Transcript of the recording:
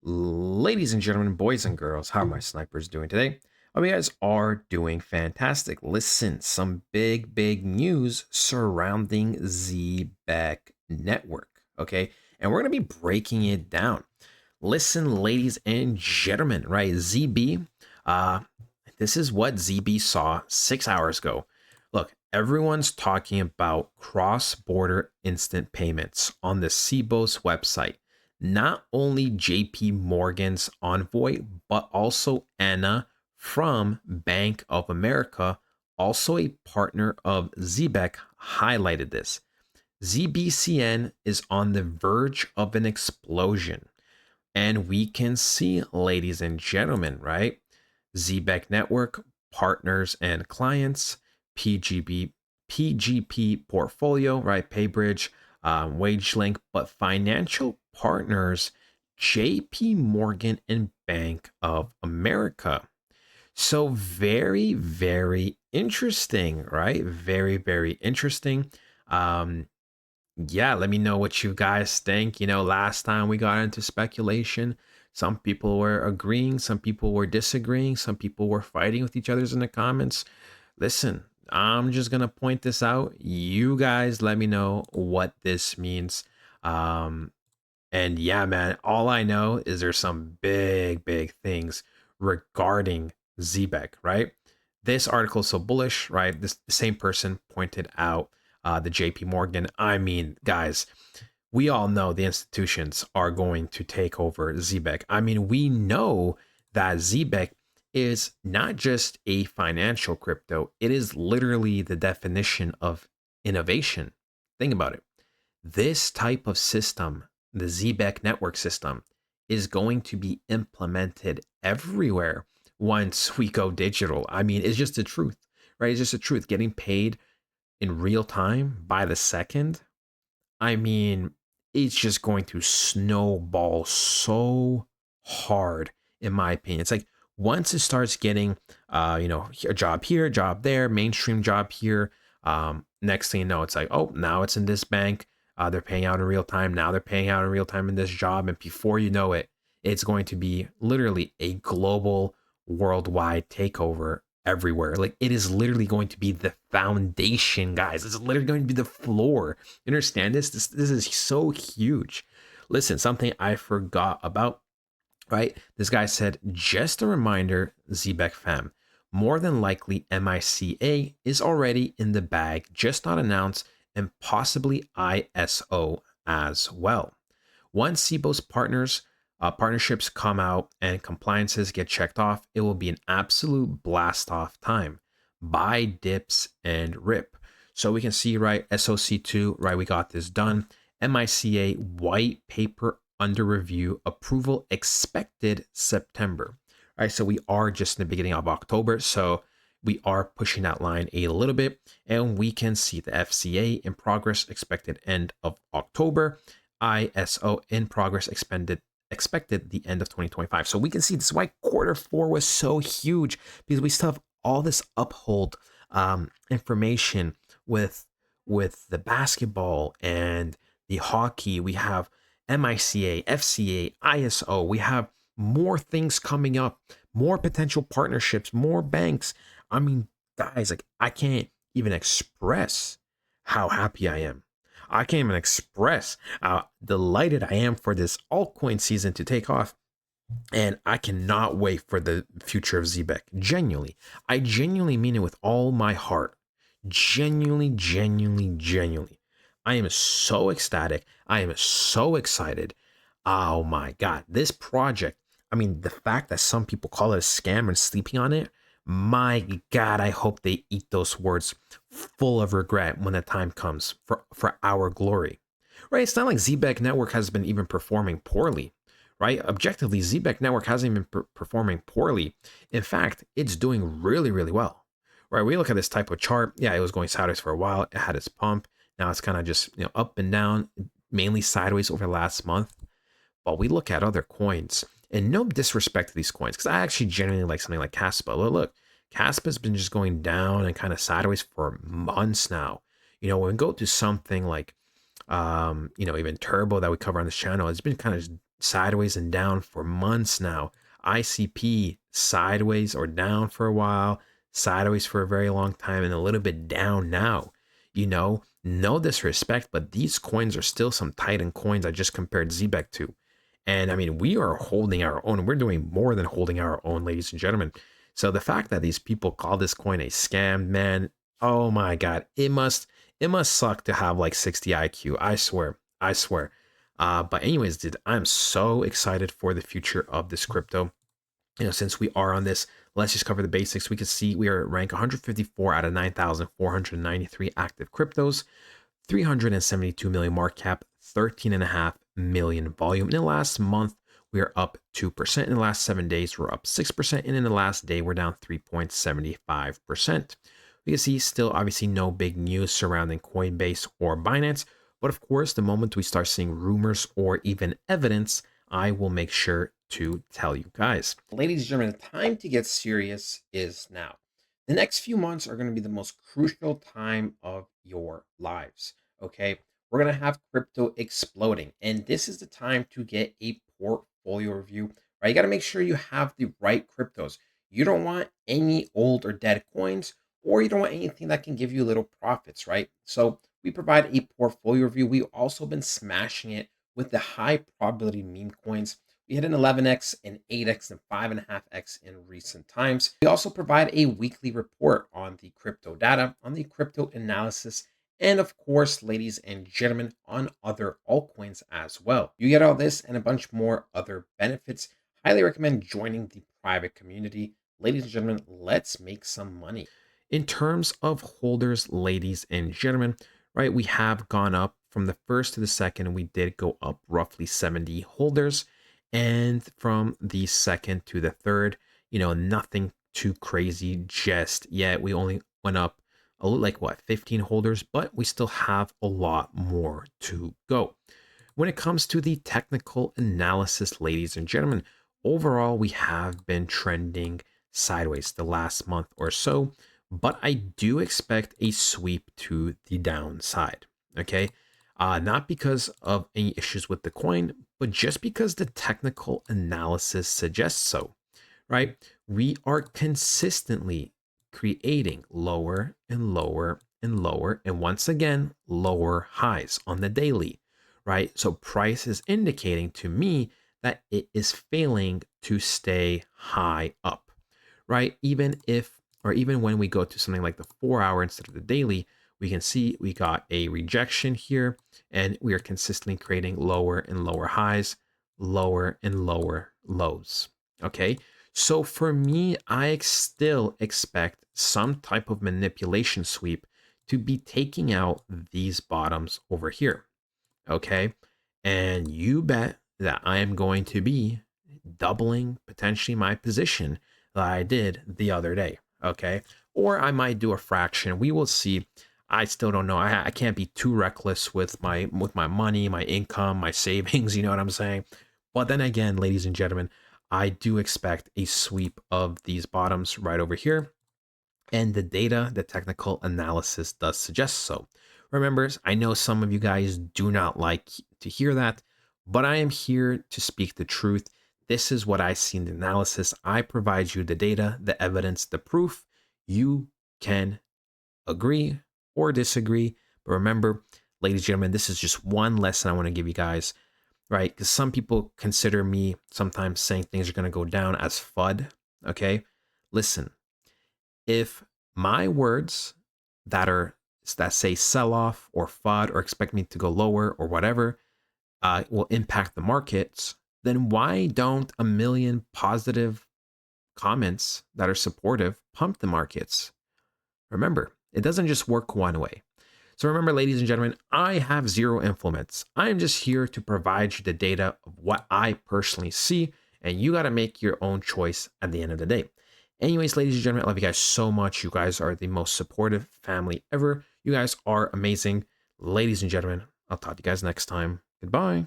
Ladies and gentlemen, boys and girls, how are my snipers doing today? Hope you guys are doing fantastic. Listen, some big news surrounding Zbec Network, okay? And we're going to be breaking it down. Listen, ladies and gentlemen, right? ZB, uh, this is what ZB saw 6 hours ago. Look, everyone's talking about cross-border instant payments on the CBOS website. Not only JP Morgan's Envoy, but also Anna from Bank of America, also a partner of Zebec, highlighted this. Zbcn is on the verge of an explosion. And we can see, ladies and gentlemen, right? Zebec Network, partners and clients, PGP portfolio, right? PayBridge, WageLink, but financial partners, JP Morgan and Bank of America. So very interesting, right? Very interesting. Um, yeah, let me know what you guys think. Last time we got into speculation, some people were agreeing, some people were disagreeing, some people were fighting with each other's in the comments. Listen, I'm just gonna point this out. You guys let me know what this means. Um, and yeah, man, all I know is there's some big things regarding Zebec, right? This article is so bullish, right? This the same person pointed out the JP Morgan. I mean, guys, we all know the institutions are going to take over Zebec. I mean, we know that Zebec is not just a financial crypto, it is literally the definition of innovation. Think about it. This type of system, the Zebec network system, is going to be implemented everywhere once we go digital. I mean, it's just the truth, right? It's just the truth. Getting paid in real time by the second. I mean, it's just going to snowball so hard, in my opinion. It's like once it starts getting, a job here, a job there, mainstream job here. Next thing you know, it's like, oh, now it's in this bank. They're paying out in real time. Now they're paying out in real time in this job. And before you know it, it's going to be literally a global, worldwide takeover everywhere. Like it is literally going to be the foundation, guys. It's literally going to be the floor. You understand this? This is so huge. Listen, something I forgot about, right? This guy said, just a reminder, Zbec fam, more than likely MICA is already in the bag, just not announced, and possibly ISO as well. Once CBOS partnerships come out and compliances get checked off, it will be an absolute blast off time. Buy dips and rip. So we can see, right, SOC2, right, we got this done. MICA white paper under review, approval expected September. All right, so we are just in the beginning of October, so we are pushing that line a little bit, and we can see the FCA in progress expected end of October, ISO in progress expected the end of 2025. So we can see this is why quarter 4 was so huge, because we still have all this uphold information with the basketball and the hockey. We have MICA, FCA, ISO. We have more things coming up, more potential partnerships, more banks. I mean, guys, like I can't even express how happy I am. I can't even express how delighted I am for this altcoin season to take off. And I cannot wait for the future of Zebec. Genuinely. I genuinely mean it with all my heart. Genuinely. I am so ecstatic. I am so excited. Oh my God. This project, I mean, the fact that some people call it a scam and sleeping on it, my God, I hope they eat those words full of regret when the time comes for our glory. Right? It's not like Zebec Network has been even performing poorly, right? Objectively, Zebec Network hasn't been performing poorly. In fact, it's doing really well. Right? We look at this type of chart. Yeah, it was going sideways for a while. It had its pump. Now it's kind of just up and down, mainly sideways over the last month. But we look at other coins, and no disrespect to these coins, because I actually genuinely like something like Caspa. Look, Caspa's been just going down and kind of sideways for months now. When we go to something like, even Turbo that we cover on this channel, it's been kind of sideways and down for months now. ICP sideways or down for a while, sideways for a very long time, and a little bit down now. No disrespect, but these coins are still some Titan coins I just compared Zebec to. And I mean, we are holding our own. We're doing more than holding our own, ladies and gentlemen. So the fact that these people call this coin a scam, man, oh my God, it must suck to have like 60 IQ. I swear, I swear. But anyways, dude, I'm so excited for the future of this crypto. Since we are on this, let's just cover the basics. We can see we are at rank 154 out of 9,493 active cryptos, 372 million market cap, 13.5 million volume. In the last month, we are up 2%. In the last 7 days, we're up 6%. And in the last day, we're down 3.75%. We can see still obviously no big news surrounding Coinbase or Binance. But of course, the moment we start seeing rumors or even evidence, I will make sure to tell you guys. Ladies and gentlemen, the time to get serious is now. The next few months are going to be the most crucial time of your lives. Okay. We're going to have crypto exploding, and this is the time to get a portfolio review, right? You got to make sure you have the right cryptos. You don't want any old or dead coins, or you don't want anything that can give you little profits, right? So we provide a portfolio review. We've also been smashing it with the high probability meme coins. We hit an 11x, an 8x, and 5.5x in recent times. We also provide a weekly report on the crypto data, on the crypto analysis, and of course, ladies and gentlemen, on other altcoins as well. You get all this and a bunch more other benefits. Highly recommend joining the private community. Ladies and gentlemen, let's make some money. In terms of holders, ladies and gentlemen, right, we have gone up from the first to the second. We did go up roughly 70 holders. And from the second to the third, nothing too crazy just yet. We only went up a little, like what, 15 holders, but we still have a lot more to go. When it comes to the technical analysis, ladies and gentlemen, overall, we have been trending sideways the last month or so, but I do expect a sweep to the downside. Okay. Not because of any issues with the coin, but just because the technical analysis suggests so, right? We are consistently creating lower and lower and lower, and once again, lower highs on the daily, right? So price is indicating to me that it is failing to stay high up, right? Even when we go to something like the 4-hour instead of the daily, we can see we got a rejection here, and we are consistently creating lower and lower highs, lower and lower lows. Okay. So for me, I still expect some type of manipulation sweep to be taking out these bottoms over here. Okay. And you bet that I am going to be doubling potentially my position that I did the other day. Okay. Or I might do a fraction. We will see. I still don't know. I can't be too reckless with my money, my income, my savings. You know what I'm saying? But then again, ladies and gentlemen, I do expect a sweep of these bottoms right over here. And the data, the technical analysis does suggest so. Remember, I know some of you guys do not like to hear that, but I am here to speak the truth. This is what I see in the analysis. I provide you the data, the evidence, the proof. You can agree or disagree. But remember, ladies and gentlemen, this is just one lesson I want to give you guys, right? Because some people consider me sometimes saying things are going to go down as FUD. Okay. Listen, if my words that say sell off or FUD or expect me to go lower or whatever will impact the markets, then why don't a million positive comments that are supportive pump the markets? Remember, it doesn't just work one way. So remember, ladies and gentlemen, I have zero influence. I am just here to provide you the data of what I personally see, and you got to make your own choice at the end of the day. Anyways, ladies and gentlemen, I love you guys so much. You guys are the most supportive family ever. You guys are amazing. Ladies and gentlemen, I'll talk to you guys next time. Goodbye.